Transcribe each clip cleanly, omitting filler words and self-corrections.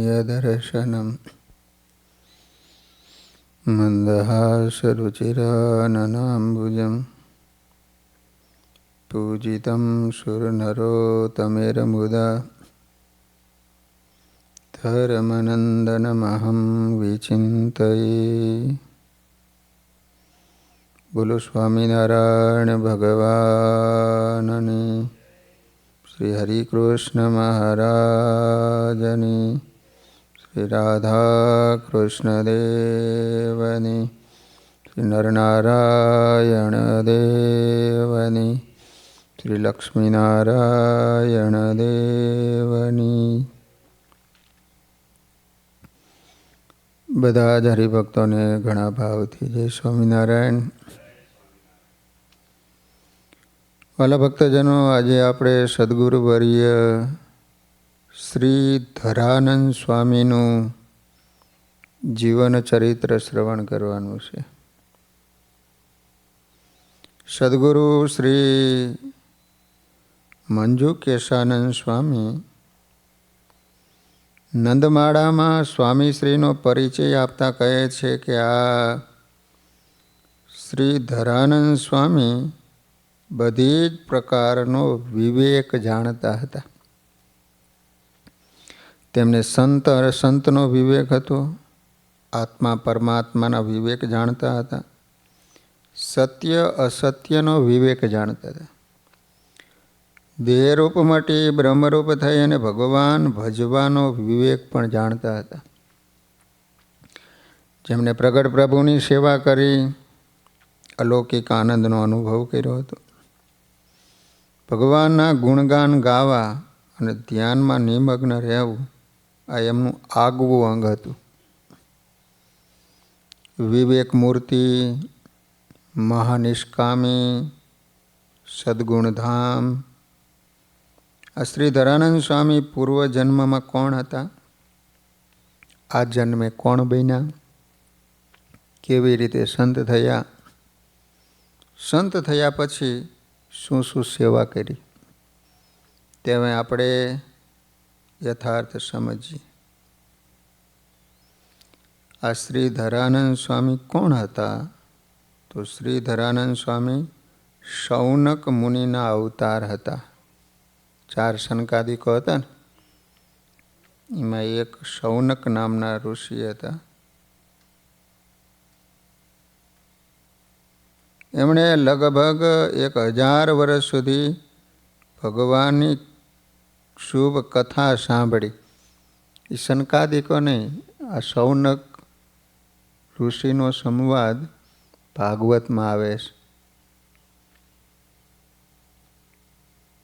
कमनीयदर्शनं मन्दहासरुचिराननाम्बुजं पूजितं सुरनरोत्तमेरमुदा धर्मनन्दनमहं विचिन्तये। बोलो स्वामीनारायण भगवाननी, श्री हरि कृष्ण महाराजनी, श्री राधा कृष्ण देवनी, श्री नरनारायण देवनी, श्री लक्ष्मीनारायण देवनी। બધા જ હરિભક્તોને ઘણા ભાવથી જય સ્વામિનારાયણ। વાલા ભક્તજનો, આજે આપણે સદગુરુવર્ય શ્રી ધરાનંદ સ્વામીનું જીવન ચરિત્ર શ્રવણ કરવાનું છે। સદગુરુ શ્રી મંજુ કેશાનંદ સ્વામી નંદમાળામાં સ્વામીશ્રીનો પરિચય આપતા કહે છે કે આ શ્રી ધરાનંદ સ્વામી બધી જ પ્રકારનો વિવેક જાણતા હતા। તેમને સંતનો વિવેક હતો, આત્મા પરમાત્માના વિવેક જાણતા હતા, સત્ય અસત્યનો વિવેક જાણતા હતા, દેહરૂપ મટી બ્રહ્મરૂપ થઈ અને ભગવાન ભજવાનો વિવેક પણ જાણતા હતા। જેમણે પ્રગટ પ્રભુની સેવા કરી અલૌકિક આનંદનો અનુભવ કર્યો હતો, ભગવાનના ગુણગાન ગાવા અને ધ્યાનમાં નિમગ્ન રહેવું આ એમનું આગવું અંગ હતું। વિવેક મૂર્તિ, મહાનિષ્કામી, સદગુણધામ આ શ્રી ધરાનંદ સ્વામી પૂર્વ જન્મમાં કોણ હતા, આ જન્મે કોણ બન્યા, કેવી રીતે સંત થયા, સંત થયા પછી શું શું સેવા કરી, તેમાં આપણે યથાર્થ સમજીએ। આ શ્રી ધરાનંદ સ્વામી કોણ હતા? તો શ્રી ધરાનંદ સ્વામી શૌનક મુનિના અવતાર હતા। 4 સનકાદિકો હતા ને, એમાં એક શૌનક નામના ઋષિ હતા। એમણે લગભગ 1000 વર્ષ સુધી ભગવાનની શુભ કથા સાંભળી। એ સનકાદિકો નહીં, આ શૌનક ઋષિનો સંવાદ ભાગવતમાં આવે છે।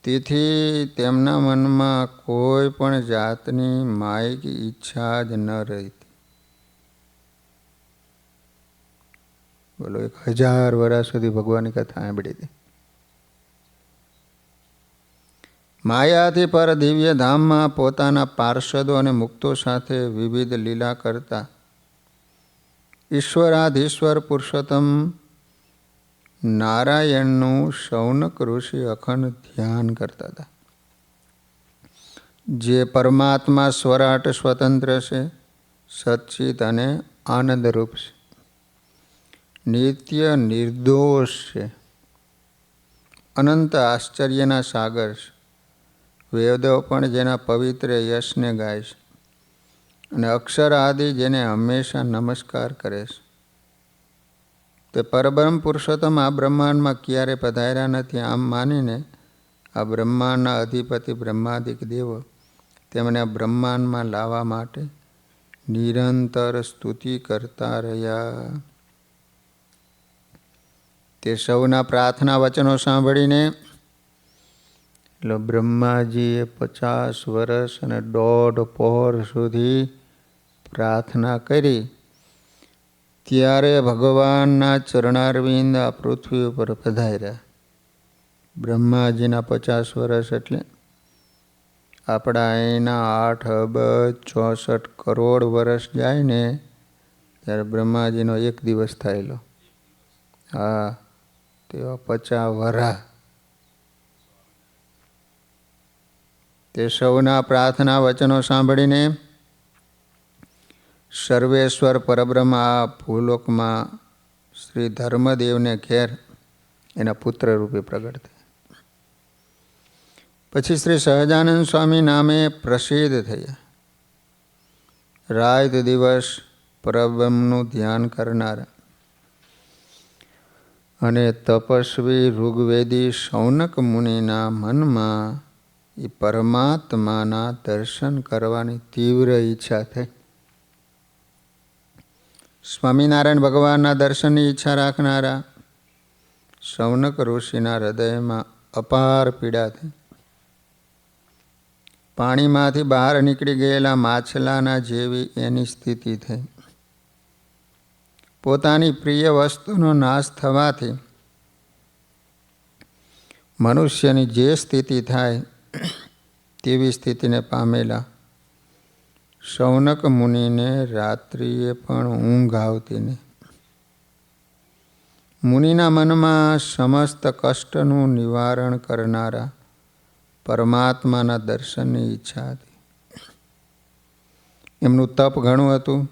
તેથી તેમના મનમાં કોઈ પણ જાતની માયિક ઈચ્છા જ ન રહી। બોલો, 1000 વર્ષ સુધી ભગવાનની કથા સાંભળી હતી। માયાથી પર દિવ્ય ધામમાં પોતાના પાર્ષદો અને મુક્તો સાથે વિવિધ લીલા કરતા ઈશ્વરાધીશ્વર પુરુષોત્તમ નારાયણનું શૌનક ઋષિ અખંડ ધ્યાન કરતા હતા। જે પરમાત્મા સ્વરાટ સ્વતંત્ર છે, સચ્ચિત અને આનંદરૂપ છે, નિત્ય નિર્દોષ છે, અનંત આશ્ચર્યના સાગર છે, વેદો પણ જેના પવિત્ર યશને ગાય છે, અને અક્ષર આદિ જેને હંમેશા નમસ્કાર કરે છે। તે પરબ્રહ્મ પુરુષોત્તમ આ બ્રહ્માંડમાં ક્યારે પધાર્યા નથી, આમ માનીને આ બ્રહ્માંડના અધિપતિ બ્રહ્માદિક દેવો તેમને આ બ્રહ્માંડમાં લાવવા માટે નિરંતર સ્તુતિ કરતા રહ્યા। તે સૌના પ્રાર્થના વચનો સાંભળીને બ્રહ્માજીએ 50 વર્ષ અને 1.5 પહોર સુધી પ્રાર્થના કરી। ત્યારે ભગવાનના ચરણારવિંદ આ પૃથ્વી ઉપર પધાર્યા। બ્રહ્માજીના 50 વર્ષ એટલે આપણા અહીંના 8,64,00,00,000 વર્ષ જાય ને ત્યારે બ્રહ્માજીનો 1 દિવસ થયેલો। હા, તેવા 50 વરા તે સૌના પ્રાર્થના વચનો સાંભળીને સર્વેશ્વર પરબ્રહ્મ આ ભૂલોકમાં શ્રી ધર્મદેવને ઘેર એના પુત્ર રૂપે પ્રગટ થયા. પછી શ્રી સહજાનંદ સ્વામી નામે પ્રસિદ્ધ થયા. રાત દિવસ પરબ્રહ્મનું ધ્યાન કરનારા અને તપસ્વી ઋગ્વેદી શૌનક મુનિના મનમાં એ પરમાત્માના દર્શન કરવાની તીવ્ર ઈચ્છા થઈ. સ્વામિનારાયણ ભગવાનના દર્શનની ઈચ્છા રાખનારા શૌનક ઋષિના હૃદયમાં અપાર પીડા થઈ. પાણીમાંથી બહાર નીકળી ગયેલા માછલાના જેવી એની સ્થિતિ થઈ. પોતાની પ્રિય વસ્તુનો નાશ થવાથી મનુષ્યની જે સ્થિતિ થાય તેવી સ્થિતિને પામેલા શૌનક મુનિને રાત્રિએ પણ ઊંઘ આવતી નહીં. મુનિના મનમાં સમસ્ત કષ્ટનું નિવારણ કરનારા પરમાત્માના દર્શનની ઈચ્છા હતી. એમનું તપ ઘણું હતું.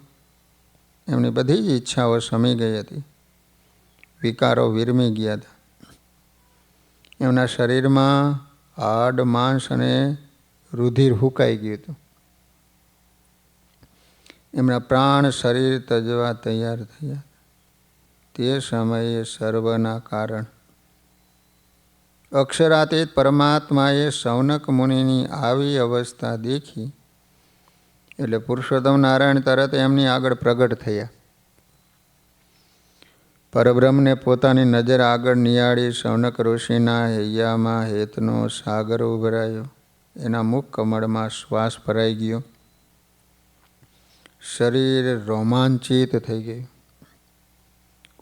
એમની બધી જ ઈચ્છાઓ શમી ગઈ હતી. વિકારો વિરમી ગયા હતા. એમના શરીરમાં હાડ માંસ અને રુધિર હુકાઈ ગયું હતું. એમના પ્રાણ શરીર તજવા તૈયાર થયા. તે સમયે સર્વના કારણ અક્ષરાતીત પરમાત્માએ શૌનક મુનિની આવી અવસ્થા દેખી એટલે પુરુષોત્તમ નારાયણ તરત એમની આગળ પ્રગટ થયા. પરબ્રહ્મને પોતાની નજર આગળ નિહાળી શૌનક ઋષિના હૈયામાં હેતનો સાગર ઉભરાયો. એના મુખ કમળમાં શ્વાસ ભરાઈ ગયો. શરીર રોમાંચિત થઈ ગયું.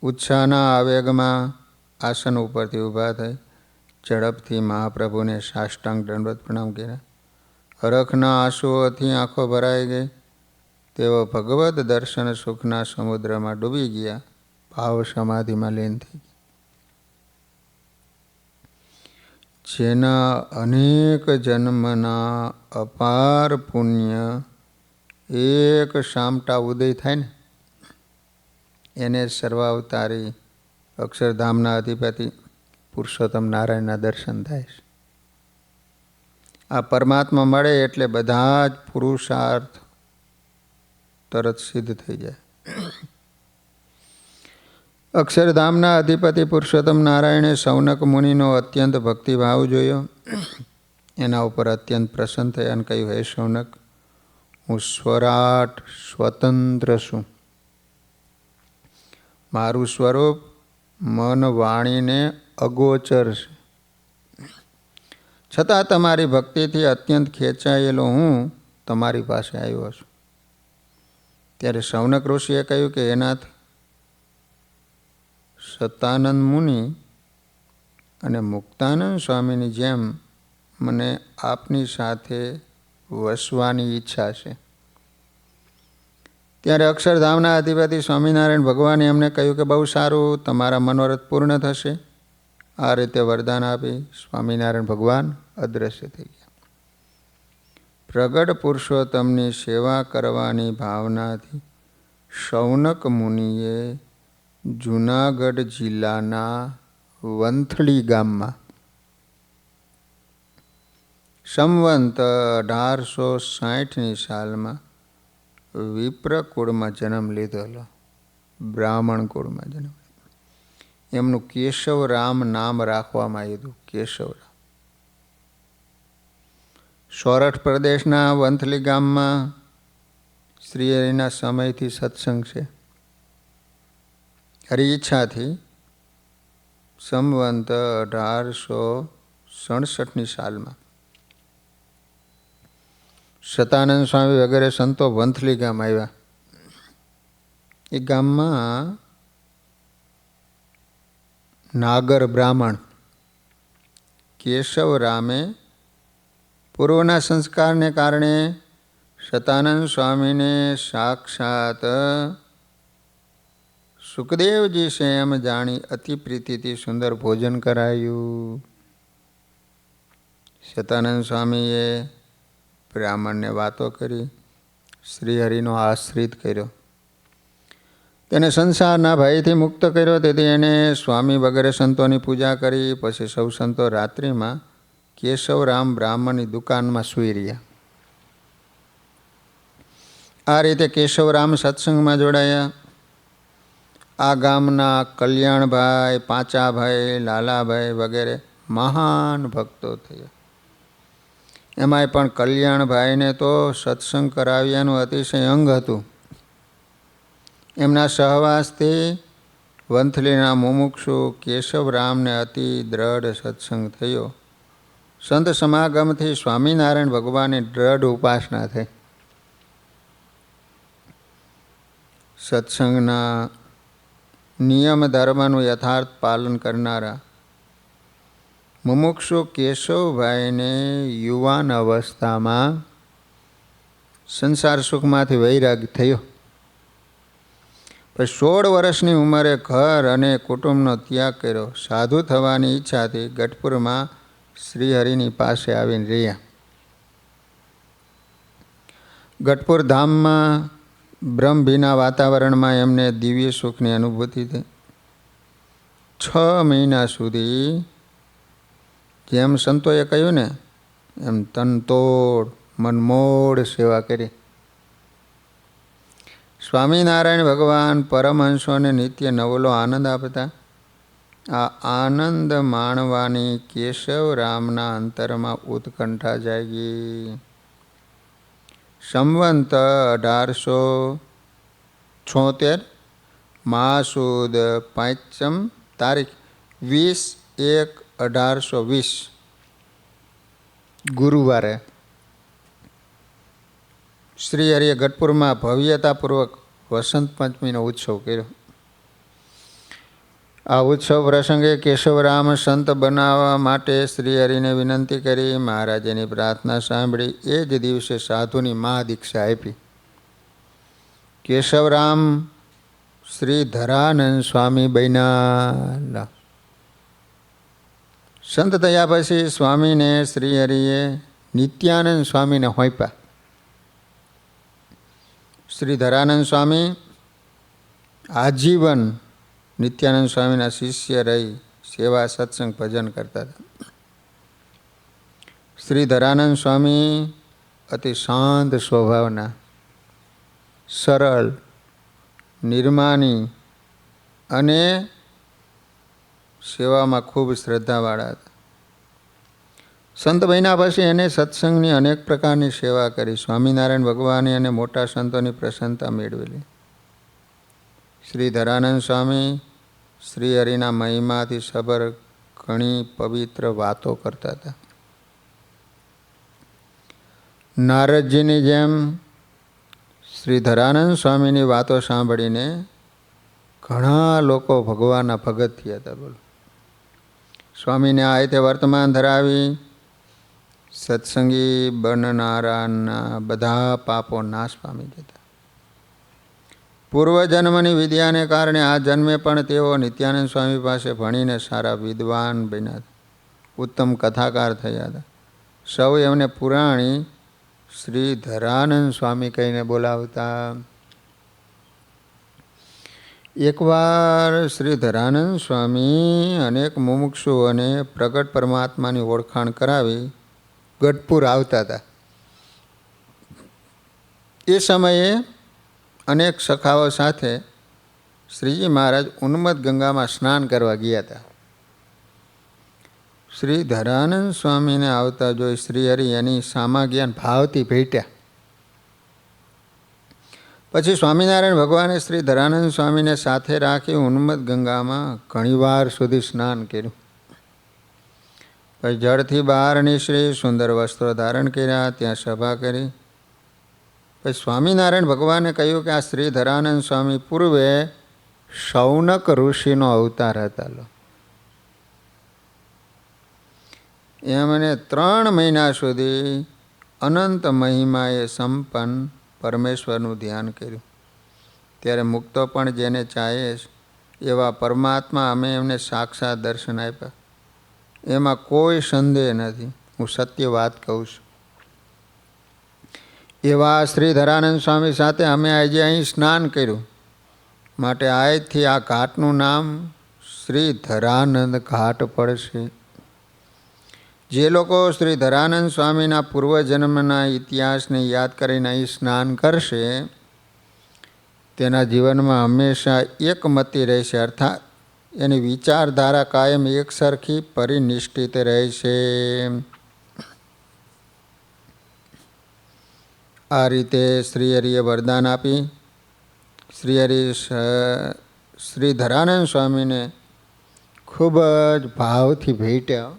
ઉત્સાહના આવેગમાં આસન ઉપરથી ઊભા થઈ ઝડપથી મહાપ્રભુને સાષ્ટાંગ દંડવત પ્રણામ કર્યા. હરખના આંસુઓથી આંખો ભરાઈ ગઈ. તેઓ ભગવદ દર્શન સુખના સમુદ્રમાં ડૂબી ગયા. ભાવ સમાધિમાં લીન થઈ ગયા. જેના અનેક જન્મના અપાર પુણ્ય એક સામટા ઉદય થાય ને એને સર્વાવતારી અક્ષરધામના અધિપતિ પુરુષોત્તમ નારાયણના દર્શન થાય છે. આ પરમાત્મા મળે એટલે બધા જ પુરુષાર્થ તરત સિદ્ધ થઈ જાય. અક્ષરધામના અધિપતિ પુરુષોત્તમ નારાયણે શૌનક મુનિનો અત્યંત ભક્તિભાવ જોયો. એના ઉપર અત્યંત પ્રસન્ન થયા અને કહ્યું, હે શૌનક, હું સ્વરાટ સ્વતંત્ર છું. મારું સ્વરૂપ મન વાણીને અગોચર છે. છતાં તમારી ભક્તિથી અત્યંત ખેંચાયેલો હું તમારી પાસે આવ્યો છું. ત્યારે શૌનક ઋષિએ કહ્યું કે એનાથ સતાનંદ મુનિ અને મુક્તાનંદ સ્વામીની જેમ મને આપની સાથે વસવાની ઈચ્છા છે. ત્યારે અક્ષરધામના અધિપતિ સ્વામિનારાયણ ભગવાને એમને કહ્યું કે બહુ સારું, તમારા મનોરથ પૂર્ણ થશે. આ રીતે વરદાન આપી સ્વામિનારાયણ ભગવાન અદૃશ્ય થઈ ગયા. પ્રગટ પુરુષોત્તમની સેવા કરવાની ભાવનાથી શૌનક મુનિએ જૂનાગઢ જિલ્લાના વંથલી ગામમાં સંવંત 1860ની સાલમાં વિપ્ર કુળમાં જન્મ લીધેલો. બ્રાહ્મણ કુળમાં જન્મ. એમનું કેશવરામ નામ રાખવામાં આવ્યું હતું. કેશવરામ. સોરઠ પ્રદેશના વંથલી ગામમાં શ્રીહરિના સમયથી સત્સંગ છે. હરી ઈચ્છાથી સંવંત 1867ની સાલમાં સતાનંદ સ્વામી વગેરે સંતો વંથલી ગામ આવ્યા. એ ગામમાં નાગર બ્રાહ્મણ કેશવરામે પૂર્વના સંસ્કારને કારણે સતાનંદ સ્વામીને સાક્ષાત સુખદેવજી છે એમ જાણી અતિ પ્રીતિથી સુંદર ભોજન કરાયું. સતાનંદ સ્વામીએ બ્રાહ્મણને વાતો કરી. શ્રીહરિનો આશ્રિત કર્યો, તેને સંસારના ભયથી મુક્ત કર્યો. તેથી એને સ્વામી વગેરે સંતોની પૂજા કરી. પછી સૌ સંતો રાત્રિમાં કેશવરામ બ્રાહ્મણની દુકાનમાં સૂઈ રહ્યા. આ રીતે કેશવરામ સત્સંગમાં જોડાયા. આ ગામના કલ્યાણભાઈ, પાંચાભાઈ, લાલાભાઈ વગેરે મહાન ભક્તો થયા. એમાંય પણ કલ્યાણભાઈને તો સત્સંગ કરાવ્યાનું અતિશય અંગ હતું. એમના સહવાસથી વંથલીના મુમુક્ષુ કેશવરામને અતિ દ્રઢ સત્સંગ થયો. સંત સમાગમથી સ્વામિનારાયણ ભગવાનની દ્રઢ ઉપાસના થઈ. સત્સંગના નિયમ ધર્મનું યથાર્થ પાલન કરનારા મુમુક્ષુ કેશવભાઈને યુવાન અવસ્થામાં સંસાર સુખમાંથી વૈરાગ થયો. પછી 16 વર્ષની ઉંમરે ઘર અને કુટુંબનો ત્યાગ કર્યો. સાધુ થવાની ઈચ્છાથી ગઢપુરમાં શ્રીહરિની પાસે આવીને રહ્યા. ગઢપુર ધામમાં બ્રહ્મભીના વાતાવરણમાં એમને દિવ્ય સુખની અનુભૂતિ થઈ. 6 મહિના સુધી જેમ સંતોએ કહ્યું ને એમ તનતોડ મનમોડ સેવા કરી. સ્વામિનારાયણ ભગવાન પરમહંસોને નિત્ય નવલો આનંદ આપતા. આ આનંદ માણવાની કેશવરામના અંતરમાં ઉત્કંઠા જાગી. સંવંત 1876 માસુદ પાંચમ તારીખ 20/1/1820 ગુરુવારે શ્રીહરિએ ગઢપુરમાં ભવ્યતાપૂર્વક વસંત પંચમીનો ઉત્સવ કર્યો. આ ઉત્સવ પ્રસંગે કેશવરામ સંત બનાવવા માટે શ્રીહરિને વિનંતી કરી. મહારાજની પ્રાર્થના સાંભળી એ જ દિવસે સાધુની મહાદીક્ષા આપી. કેશવરામ શ્રી ધરાનંદ સ્વામી બન્યા. સંત થયા પછી સ્વામીને શ્રીહરિએ નિત્યાનંદ સ્વામીને હોંપ્યા. શ્રી ધરાનંદ સ્વામી આજીવન નિત્યાનંદ સ્વામીના શિષ્ય રહી સેવા સત્સંગ ભજન કરતા હતા. શ્રી ધરાનંદ સ્વામી અતિ શાંત સ્વભાવના, સરળ, નિર્માની અને સેવામાં ખૂબ શ્રદ્ધાવાળા હતા. સંત બન્યા પછી એને સત્સંગની અનેક પ્રકારની સેવા કરી. સ્વામિનારાયણ ભગવાને અને મોટા સંતોની પ્રસન્નતા મેળવેલી. શ્રી ધરાનંદ સ્વામી શ્રીહરિના મહિમાથી સબર ઘણી પવિત્ર વાતો કરતા હતા. નારદજીની જેમ શ્રી ધરાનંદ સ્વામીની વાતો સાંભળીને ઘણા લોકો ભગવાનના ભગત થયા હતા. બોલો, સ્વામીને આ રીતે વર્તમાન ધરાવી સત્સંગી બનનારાના બધા પાપો નાશ પામી જતા. પૂર્વજન્મની વિદ્યાને કારણે આ જન્મે પણ તેઓ નિત્યાનંદ સ્વામી પાસે ભણીને સારા વિદ્વાન બન્યા હતા. ઉત્તમ કથાકાર થયા હતા. સૌ એમને પુરાણી શ્રી ધરાનંદ સ્વામી કહીને બોલાવતા. એકવાર શ્રી ધરાનંદ સ્વામી અનેક મુમુક્ષુઓને પ્રગટ પરમાત્માની ઓળખાણ કરાવી ગઢપુર આવતા હતા. એ સમયે અનેક સખાઓ સાથે શ્રીજી મહારાજ ઉન્મત્ત ગંગામાં સ્નાન કરવા ગયા હતા. શ્રી ધરાનંદ સ્વામીને આવતા જોઈ શ્રીહરિ એની સામાજ્ઞાન ભાવથી ભેટ્યા. પછી સ્વામિનારાયણ ભગવાને શ્રી ધરાનંદ સ્વામીને સાથે રાખી ઉન્મત્ત ગંગામાં ઘણીવાર સુધી સ્નાન કર્યું. પછી જળથી બહાર નીકળી સુંદર વસ્ત્રો ધારણ કર્યા, ત્યાં સભા કરી. પછી સ્વામિનારાયણ ભગવાને કહ્યું કે આ શ્રી ધરાનંદ સ્વામી પૂર્વે શૌનક ઋષિનો અવતાર હતા. લો, એમને 3 મહિના સુધી અનંત મહિમાએ સંપન્ન પરમેશ્વરનું ધ્યાન કર્યું. ત્યારે મુક્તો પણ જેને ચાહે એવા પરમાત્મા અમે એમને સાક્ષાત દર્શન આપ્યા. એમાં કોઈ સંદેહ નથી. હું સત્ય વાત કહું છું. એવા શ્રી ધરાનંદ સ્વામી સાથે અમે આજે અહીં સ્નાન કર્યું, માટે આજથી આ ઘાટનું નામ શ્રી ધરાનંદ ઘાટ પડશે. જે લોકો શ્રી ધરાનંદ સ્વામીના પૂર્વજન્મના ઇતિહાસને યાદ કરીને અહીં સ્નાન કરશે તેના જીવનમાં હંમેશા એકમતી રહેશે, અર્થાત એની વિચારધારા કાયમ એકસરખી પરિનિષ્ઠિત રહેશે. આ રીતે શ્રીહરિએ વરદાન આપી શ્રીહરિ શ્રી ધરાનંદ સ્વામીને ખૂબ જ ભાવથી ભેટ્યા.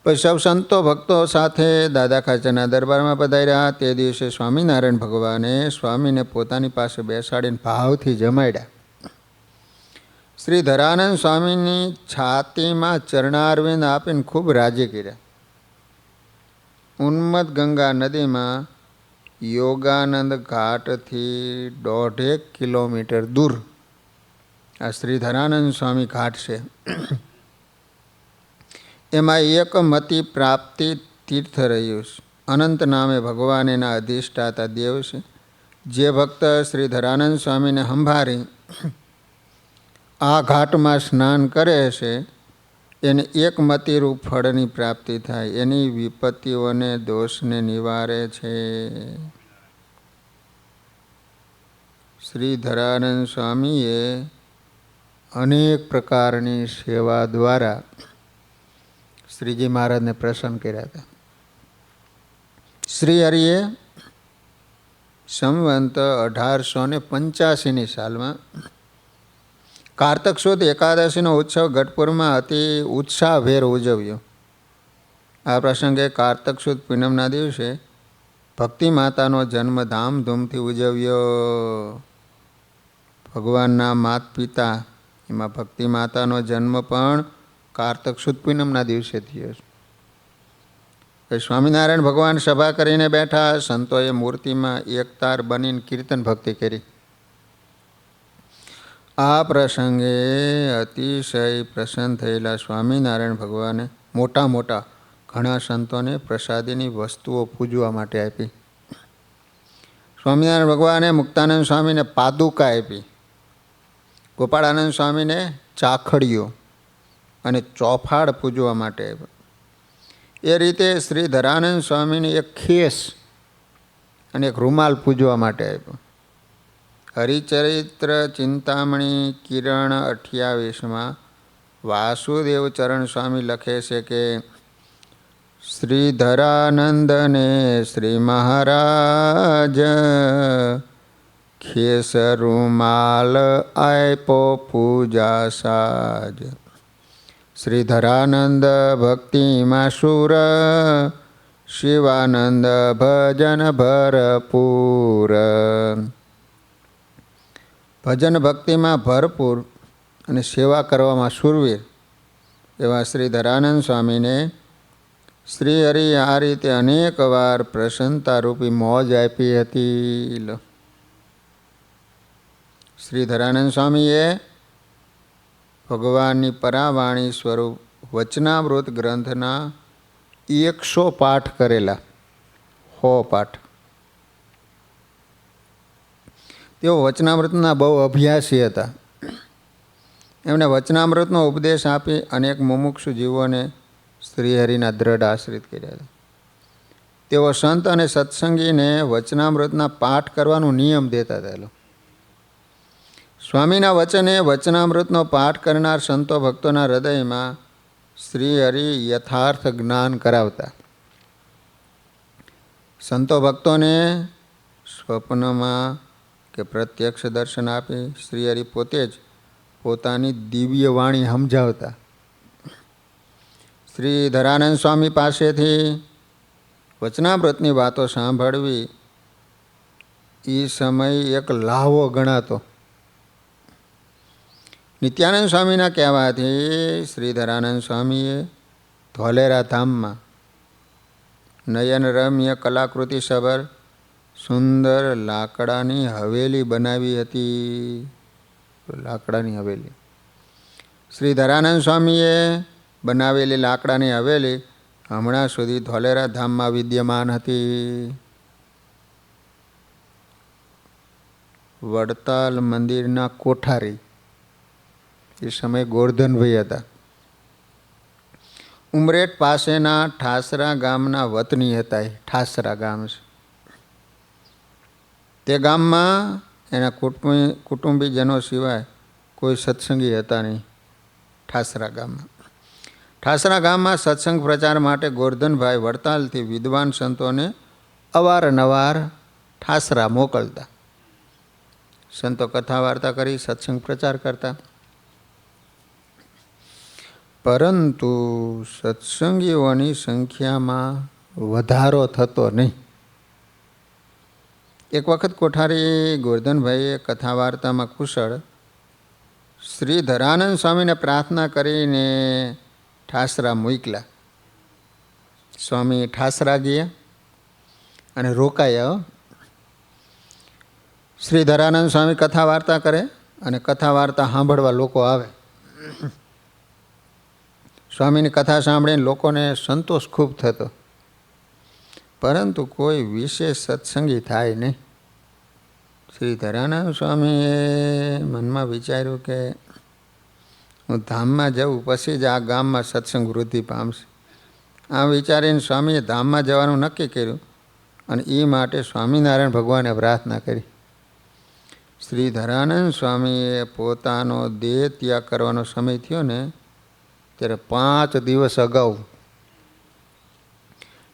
પછી સૌ સંતો ભક્તો સાથે દાદા ખાચરના દરબારમાં પધાર્યા. તે દિવસે સ્વામિનારાયણ ભગવાને સ્વામીને પોતાની પાસે બેસાડીને ભાવથી જમાડ્યા. શ્રી ધરાનંદ સ્વામીની છાતીમાં ચરણારવિંદ આપીને ખૂબ રાજી કર્યા. ઉન્મત્ત ગંગા નદીમાં યોગાનંદ ઘાટથી 1.5 કિલોમીટર દૂર આ શ્રી ધરાનંદ સ્વામી ઘાટ છે. એમાં એક મતિ પ્રાપ્તિ તીર્થ રહ્યું છે. અનંત નામે ભગવાન એના અધિષ્ઠાતા દેવ છે. જે ભક્ત શ્રી ધરાનંદ સ્વામીને સંભાળી આ ઘાટમાં સ્નાન કરે છે એને એકમતીરૂપ ફળની પ્રાપ્તિ થાય. એની વિપત્તિઓને દોષને નિવારે છે. શ્રી ધરાનંદ સ્વામીએ અનેક પ્રકારની સેવા દ્વારા શ્રીજી મહારાજને પ્રસન્ન કર્યા હતા. શ્રી હરિએ સંવંત 1885ની સાલમાં કારતક સુદ એકાદશીનો ઉત્સવ ગઢપુરમાં અતિ ઉત્સાહભેર ઉજવ્યો. આ પ્રસંગે કારતક સુદ પૂનમના દિવસે ભક્તિ માતાનો જન્મ ધામધૂમથી ઉજવ્યો. ભગવાનના માત પિતા એમાં ભક્તિ માતાનો જન્મ પણ કારતક સુદ પૂનમના દિવસે થયો છે. સ્વામિનારાયણ ભગવાન સભા કરીને બેઠા. સંતોએ મૂર્તિમાં એકતાર બનીને કીર્તન ભક્તિ કરી. આ પ્રસંગે અતિશય પ્રસન્ન થયેલા સ્વામિનારાયણ ભગવાને મોટા મોટા ઘણા સંતોને પ્રસાદીની વસ્તુઓ પૂજવા માટે આપી. સ્વામિનારાયણ ભગવાને મુક્તાનંદ સ્વામીને પાદુકા આપી, ગોપાળાનંદ સ્વામીને ચાખડીઓ અને ચોફાડ પૂજવા માટે આપ્યો. એ રીતે શ્રી ધરાનંદ સ્વામીને એક ખેસ અને એક રૂમાલ પૂજવા માટે આપ્યો. હરિચરિત્ર ચિંતામણી કિરણ 28માં વાસુદેવ ચરણ સ્વામી લખે છે કે શ્રી ધરાનંદને શ્રી મહારાજ ખેસ રૂમાલ આપ્યો પૂજા સાજ. શ્રી ધરાનંદ ભક્તિમાં સુર શિવાનંદ ભજન ભરપૂર. ભજન ભક્તિમાં ભરપૂર અને સેવા કરવામાં શૂરવીર એવા શ્રી ધરાનંદ સ્વામીને શ્રી હરિ આ રીતે અનેક વાર પ્રસન્નતારૂપી મોજ આપી હતી. શ્રી ધરાનંદ સ્વામીએ ભગવાનની પરાવાણી સ્વરૂપ વચનામૃત ગ્રંથના 100 પાઠ કરેલા. 100 પાઠ. તેઓ વચનામૃતના બહુ અભ્યાસી હતા. એમણે વચનામૃતનો ઉપદેશ આપી અનેક મુમુક્ષુ જીવોને શ્રીહરિના દ્રઢ આશ્રિત કર્યા હતા. તેઓ સંત અને સત્સંગીને વચનામૃતના પાઠ કરવાનો નિયમ દેતા હતા. સ્વામીના વચને વચનામૃતનો પાઠ કરનાર સંતો ભક્તોના હૃદયમાં શ્રીહરિ યથાર્થ જ્ઞાન કરાવતા. સંતો ભક્તોને સ્વપ્નમાં કે પ્રત્યક્ષ દર્શન આપી શ્રીહરિ પોતે જ પોતાની દિવ્ય વાણી સમજાવતા. શ્રી ધરાનંદ સ્વામી પાસેથી વચનામૃતની વાતો સાંભળવી એ સમય એક લાહવો ગણાતો. નિત્યાનંદ સ્વામીના કહેવાથી શ્રી ધરાનંદ સ્વામીએ ધોલેરા ધામમાં નયન રમ્ય કલાકૃતિ સભર સુંદર લાકડાની હવેલી બનાવી હતી. લાકડાની હવેલી શ્રી ધરાનંદ સ્વામીએ બનાવેલી લાકડાની હવેલી હમણાં સુધી ધોલેરા ધામમાં વિદ્યમાન હતી. વડતાલ મંદિરના કોઠારી, એ સમયે ગોરધનભાઈ હતા. ઉમરેઠ પાસેના ઠાસરા ગામના વતની હતા. એ ઠાસરા ગામ છે. તે ગામમાં એના કુટુંબીજનો સિવાય કોઈ સત્સંગી હતા નહીં. ઠાસરા ગામમાં સત્સંગ પ્રચાર માટે ગોરધનભાઈ વડતાલથી વિદ્વાન સંતોને અવારનવાર ઠાસરા મોકલતા. સંતો કથા વાર્તા કરી સત્સંગ પ્રચાર કરતા. પરંતુ સત્સંગીઓની સંખ્યામાં વધારો થતો નહીં. એક વખત કોઠારી ગોરધનભાઈએ કથા વાર્તામાં કુશળ શ્રી ધરાનંદ સ્વામીને પ્રાર્થના કરીને ઠાસરા મોકલા. સ્વામી ઠાસરા ગયા અને રોકાયા. શ્રી ધરાનંદ સ્વામી કથા વાર્તા કરે અને કથા વાર્તા સાંભળવા લોકો આવે. સ્વામીની કથા સાંભળીને લોકોને સંતોષ ખૂબ થતો, પરંતુ કોઈ વિશેષ સત્સંગી થાય નહીં. શ્રી ધરાનંદ સ્વામીએ મનમાં વિચાર્યું કે હું ધામમાં જઉં પછી જ આ ગામમાં સત્સંગ વૃદ્ધિ પામશે. આમ વિચારીને સ્વામીએ ધામમાં જવાનું નક્કી કર્યું અને એ માટે સ્વામિનારાયણ ભગવાને પ્રાર્થના કરી. શ્રી ધરાનંદ સ્વામીએ પોતાનો દેહ ત્યાગ કરવાનો સમય થયો ને ત્યારે 5 દિવસ અગાઉ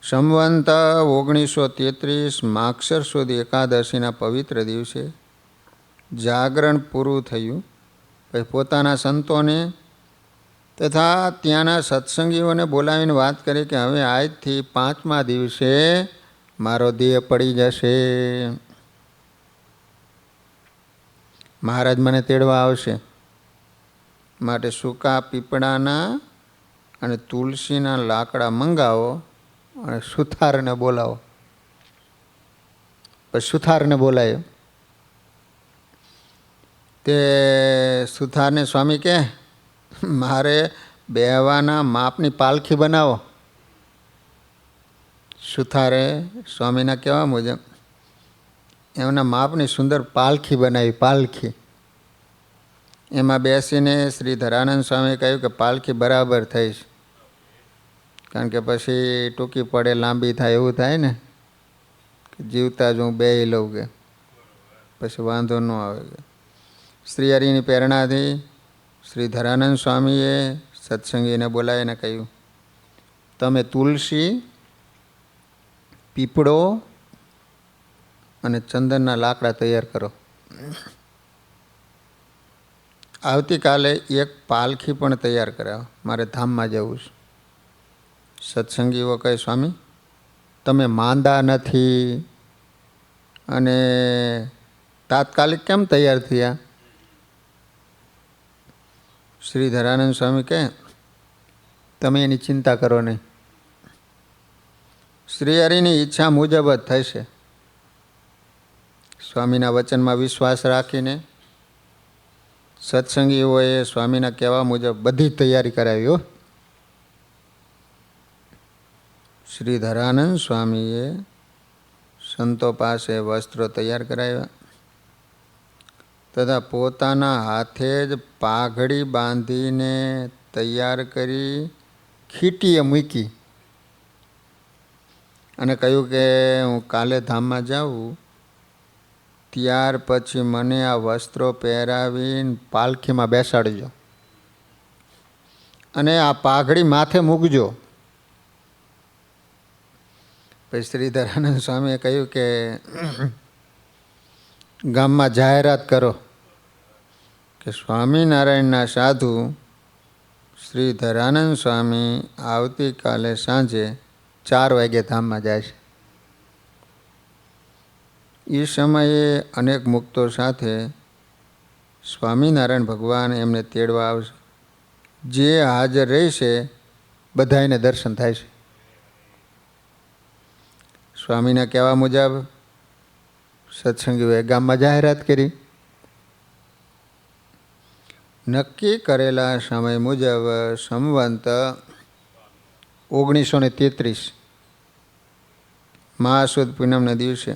સંવંત 1933 માગસર સુદ એકાદશીના પવિત્ર દિવસે જાગરણ પૂરું થયું. પછી પોતાના સંતોને તથા ત્યાંના સત્સંગીઓને બોલાવીને વાત કરી કે હવે આજથી 5મા દિવસે મારો દેહ પડી જશે. મહારાજ મને તેડવા આવશે, માટે સૂકા પીપળાના અને તુલસીના લાકડા મંગાવો અને સુથારને બોલાવો. પછી સુથારને બોલાયો. તે સુથારને સ્વામી કહે મારે બેહવાના માપની પાલખી બનાવો. સુથારે સ્વામીના કહેવા મુજબ એમના માપની સુંદર પાલખી બનાવી. પાલખી એમાં બેસીને શ્રી ધરાનંદ સ્વામીએ કહ્યું કે પાલખી બરાબર થઈશ, કારણ કે પછી ટૂંકી પડે લાંબી થાય એવું થાય ને, કે જીવતા જ હું બેહી લઉં કે પછી વાંધો ન આવે. શ્રી હરિની પ્રેરણાથી શ્રી ધરાનંદ સ્વામીએ સત્સંગીને બોલાવીને કહ્યું તમે તુલસી, પીપળો અને ચંદનના લાકડા તૈયાર કરો. આવતીકાલે એક પાલખી પણ તૈયાર કરાવો, મારે ધામમાં જવું છે. સત્સંગીઓ કહે સ્વામી તમે માંદા નથી અને તાત્કાલિક કેમ તૈયાર થયા? શ્રી ધરાનંદ સ્વામી કહે તમે એની ચિંતા કરો નહીં, શ્રી હરિની ઈચ્છા મુજબ જ થશે. સ્વામીના વચનમાં વિશ્વાસ રાખીને સત્સંગીઓએ સ્વામીના કહેવા મુજબ બધી તૈયારી કરાવી. શ્રી ધરાનંદ સ્વામીએ સંતો પાસે વસ્ત્રો તૈયાર કરાવ્યા તથા પોતાના હાથે જ પાઘડી બાંધીને તૈયાર કરી ખીટીએ મૂકી અને કહ્યું કે હું કાલે ધામમાં જાઉં ત્યાર પછી મને આ વસ્ત્રો પહેરાવીને પાલખીમાં બેસાડજો અને આ પાઘડી માથે મૂકજો. પછી શ્રી ધરાનંદ સ્વામીએ કહ્યું કે ગામમાં જાહેરાત કરો કે સ્વામિનારાયણના સાધુ શ્રી ધરાનંદ સ્વામી આવતીકાલે સાંજે 4 વાગે ધામમાં જાય છે. એ સમયે અનેક મુક્તો સાથે સ્વામિનારાયણ ભગવાન એમને તેડવા આવશે. જે હાજર રહેશે બધાને દર્શન થાય છે. સ્વામીના કહેવા મુજબ સત્સંગીઓએ ગામમાં જાહેરાત કરી. નક્કી કરેલા સમય મુજબ સંવંત 1933 મહાસુદ પૂનમના દિવસે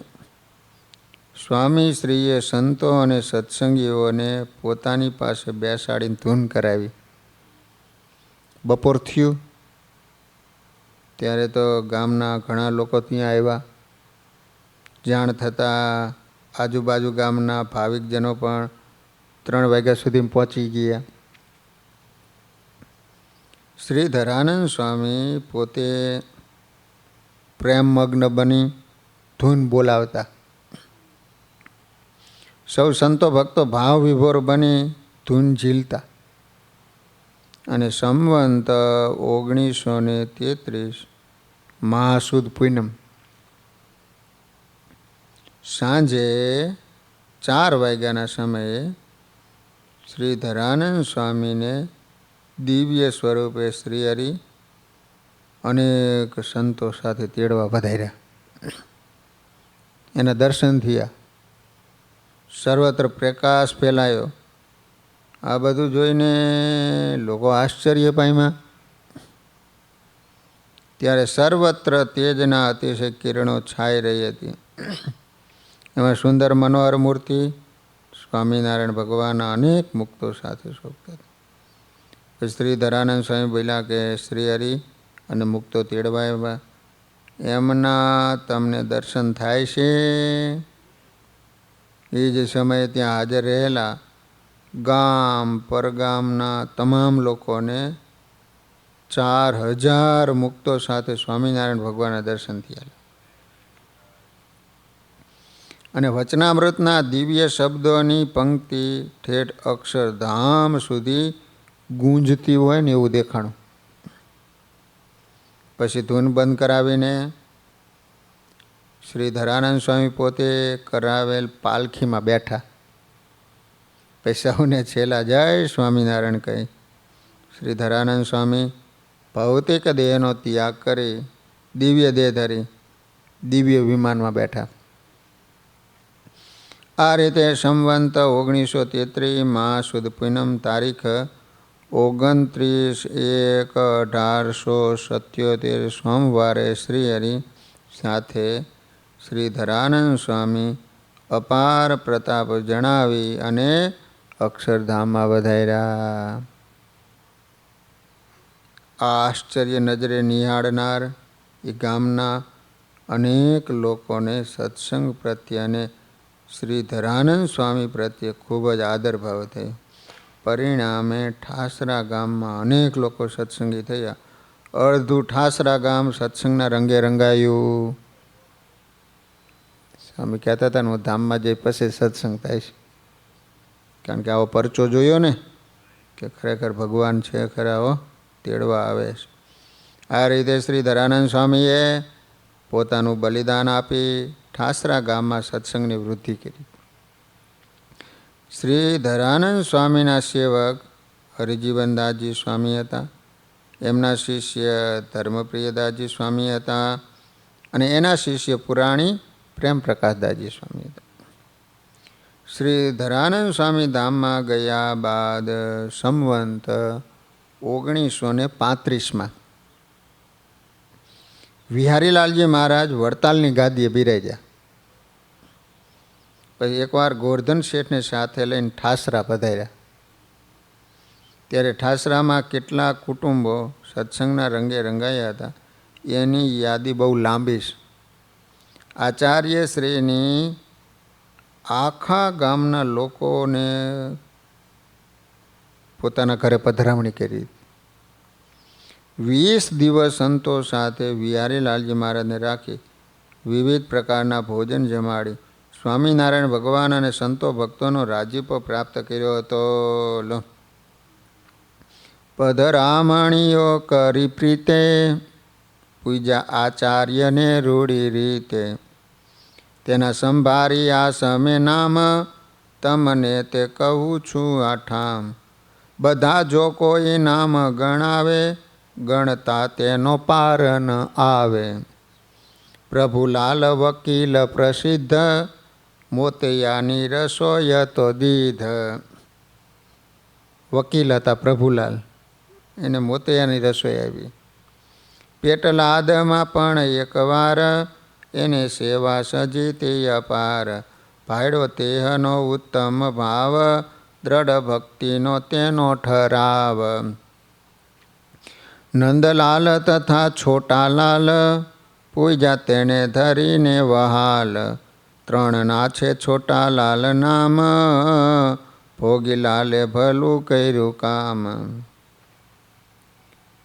સ્વામી શ્રીએ સંતો અને સત્સંગીઓને પોતાની પાસે બેસાડીને ધૂન કરાવી. બપોર થયું ત્યારે તો ગામના ઘણા લોકો ત્યાં આવ્યા. જાણ થતાં આજુબાજુ ગામના ભાવિકજનો પણ 3 વાગ્યા સુધી પહોંચી ગયા. શ્રી ધરાનંદ સ્વામી પોતે પ્રેમમગ્ન બની ધૂન બોલાવતા. સૌ સંતો ભક્તો ભાવ વિભોર બની ધૂન ઝીલતા. અને સંવંત 1933 મહાસુદ પૂનમ સાંજે 4 વાગ્યાના સમયે શ્રી ધરાનંદ સ્વામીને દિવ્ય સ્વરૂપે શ્રી હરિ અનેક સંતો સાથે તેડવા વધાર્યા. એના દર્શન થયા. સર્વત્ર પ્રકાશ ફેલાયો. આ બધું જોઈને લોકો આશ્ચર્ય પામ્યા. ત્યારે સર્વત્ર તેજના અતિશય કિરણો છાઈ રહી હતી. એમાં સુંદર મનોહર મૂર્તિ સ્વામિનારાયણ ભગવાનના અનેક મુક્તો સાથે શોભતા હતા. શ્રી ધરાનંદ સ્વામી બોલ્યા કે શ્રી હરિ અને મુક્તો તેડવા આવ્યા, એમના તમને દર્શન થાય છે. એ જ સમયે ત્યાં હાજર રહેલા ગામ પરગામના તમામ લોકોને 4000 મુક્તો સાથે સ્વામિનારાયણ ભગવાનના દર્શન થયા. અને વચનામૃતના દિવ્ય શબ્દોની પંક્તિ ઠેઠ અક્ષરધામ સુધી ગૂંજતી હોય ને એવું દેખાણું. પછી ધૂન બંધ કરાવીને શ્રી ધરાનંદ સ્વામી પોતે કરાવેલ પાલખીમાં બેઠા. પૈસાઓને છેલ્લા જય સ્વામિનારાયણ કહી શ્રી ધરાનંદ સ્વામી ભૌતિક દેહનો ત્યાગ કરી દિવ્ય દેહ ધરી દિવ્ય વિમાનમાં બેઠા. આ રીતે સંવંત 1933 મહાસુદ પૂનમ તારીખ 29/1/1877 સોમવારે શ્રી હરિ સાથે શ્રી ધરાનંદ સ્વામી અપાર પ્રતાપ જણાવી અને અક્ષરધામમાં વધાર્યા. આ આશ્ચર્ય નજરે નિહાળનાર એ ગામના અનેક લોકોને સત્સંગ પ્રત્યે અને શ્રી ધરાનંદ સ્વામી પ્રત્યે ખૂબ જ આદરભાવ થયો. પરિણામે ઠાસરા ગામમાં અનેક લોકો સત્સંગી થયા. અડધું ઠાસરા ગામ સત્સંગના રંગે રંગાયું. સ્વામી કહેતા હતા ને, હું ધામમાં જઈ પછી સત્સંગ થાય છે. કારણ કે આવો પરચો જોયો ને કે ખરેખર ભગવાન છે ખરા હો, તેડવા આવે છે. આ રીતે શ્રી ધરાનંદ સ્વામીએ પોતાનું બલિદાન આપી ઠાસરા ગામમાં સત્સંગની વૃદ્ધિ કરી. શ્રી ધરાનંદ સ્વામીના સેવક હરિજીવનદાસજી સ્વામી હતા. એમના શિષ્ય ધર્મપ્રિયદાસજી સ્વામી હતા. અને એના શિષ્ય પુરાણી પ્રેમ પ્રકાશદાસજી સ્વામી હતા. શ્રી ધરાનંદ સ્વામી ધામમાં ગયા બાદ સંવંત 1935 વિહારીલાલજી મહારાજ વડતાલની ગાદીએ બિરાજ્યા. પછી એકવાર ગોરધન શેઠને સાથે લઈને ઠાસરા પધાર્યા. ત્યારે ઠાસરામાં કેટલાક કુટુંબો સત્સંગના રંગે રંગાયા હતા. એની યાદી બહુ લાંબી છે. આચાર્ય શ્રીની આખા ગામના લોકોને પોતાના ઘરે પધરામણી કરી. 20 દિવસ સંતો સાથે વિહારીલાલજી મહારાજને રાખી વિવિધ પ્રકારના ભોજન જમાડી સ્વામિનારાયણ ભગવાન અને સંતો ભક્તોનો રાજીપો પ્રાપ્ત કર્યો હતો. પધરામણીઓ કરી પ્રીતે પૂજા આચાર્યને રૂડી રીતે તેના સંભારી આ સમે નામ તમને તે કહું છું આઠામ. બધા જો કોઈ નામ ગણાવે ગણતા તેનો પાર ન આવે. પ્રભુલાલ વકીલ પ્રસિદ્ધ મોતિયાની રસોય તો દીધ. વકીલ હતા પ્રભુલાલ, એને મોતિયાની રસોઈ આવી. પેટલાદમાં પણ એકવાર એને સેવા સજીતી અપાર. ભાડ્યો તેહનો ઉત્તમ ભાવ, દ્રઢ ભક્તિનો તેનો ઠરાવ. નંદલાલ તથા છોટાલાલ, પૂજા તેને ધરીને વહાલ. ત્રણ ના છે છોટાલાલ નામ, ભોગીલાલે ભલું કર્યું કામ.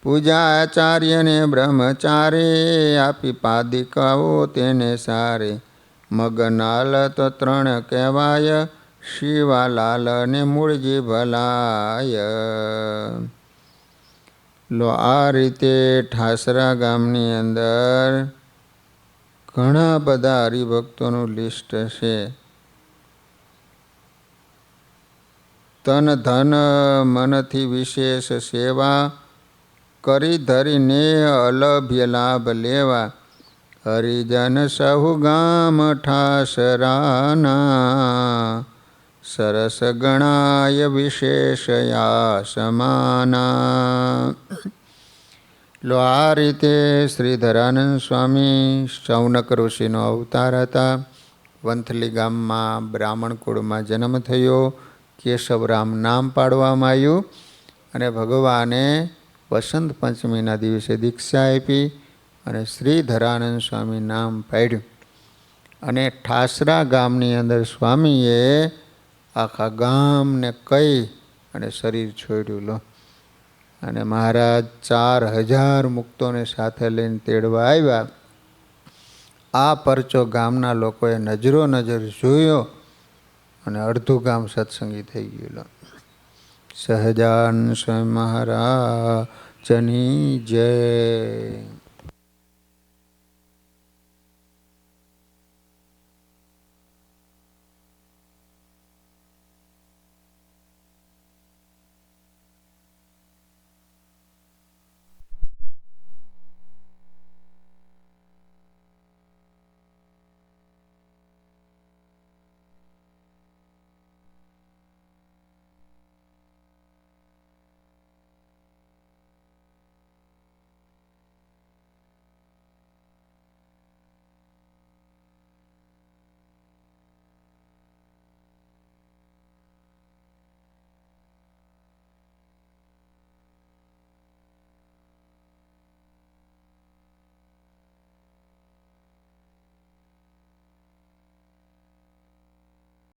પૂજા આચાર્યને બ્રહ્મચારી, આપી પાદિકાઓ તેને સારે. મગનાલ તો ત્રણ કહેવાય, શિવાલાલ ને મૂળજી ભલાય. લો આ રીતે ઠાસરા ગામની અંદર ઘણા બધા હરિભક્તોનું લિસ્ટ છે. તન ધન મનથી વિશેષ સેવા, કરી ધરીને અલભ્ય લાભ લેવા. હરિજન સહુ ગામ ઠાસરાના, સરસ ગણાય વિશેષયા સમાના. લો આ રીતે શ્રીધરાનંદ સ્વામી શૌનક ઋષિનો અવતાર હતા. વંથલી ગામમાં બ્રાહ્મણ કુળમાં જન્મ થયો. કેશવરામ નામ પાડવામાં આવ્યું અને ભગવાને વસંત પંચમીના દિવસે દીક્ષા આપી અને શ્રીધરાનંદ સ્વામી નામ પાડ્યું. અને ઠાસરા ગામની અંદર સ્વામીએ આખા ગામને કહી અને શરીર છોડ્યું. લો અને મહારાજ 4000 મુક્તોને સાથે લઈને તેડવા આવ્યા. આ પરચો ગામના લોકોએ નજરો નજર જોયો અને અડધું ગામ સત્સંગી થઈ ગયું. સહજાનંદ સ્વામી મહારાજની જય.